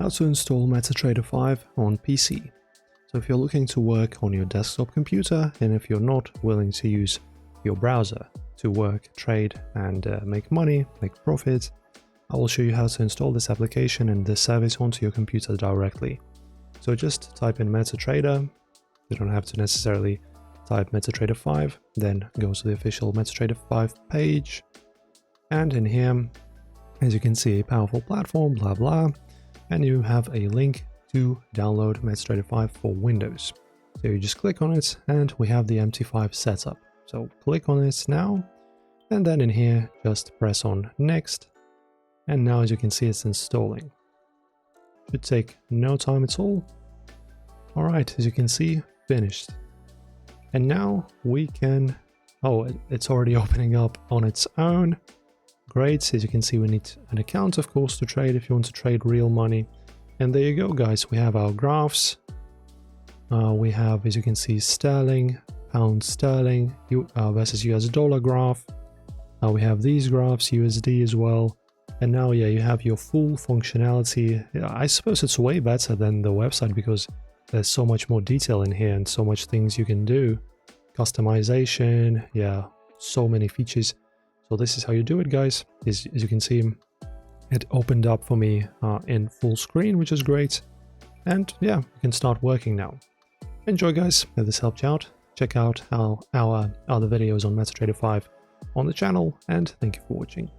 how to install Metatrader 5 on PC. So if you're looking to work on your desktop computer, and if you're not willing to use your browser to work, trade, and make money, make profit, I will show you how to install this application and this service onto your computer directly. So just type in Metatrader. You don't have to necessarily type Metatrader 5, then go to the official Metatrader 5 page. And in here, as you can see, a powerful platform, blah blah, and you have a link to download Metatrader 5 for Windows. So you just click on it and we have the MT5 setup. So click on it now, and then in here just press on next, and now as you can see it's installing. Should take no time at all. Alright, as you can see, finished. And now we can, it's already opening up on its own. Great, as you can see we need an account of course to trade if you want to trade real money. And there you go guys, we have our graphs. We have, as you can see, sterling, pound sterling versus US dollar graph. We have these graphs, USD as well. And now yeah, you have your full functionality. I suppose it's way better than the website because there's so much more detail in here and so much things you can do. Customization, yeah, so many features. So this is how you do it, guys. As you can see, it opened up for me in full screen, which is great. And yeah, you can start working now. Enjoy, guys. If this helped you out, check out our other videos on Metatrader 5 on the channel, and thank you for watching.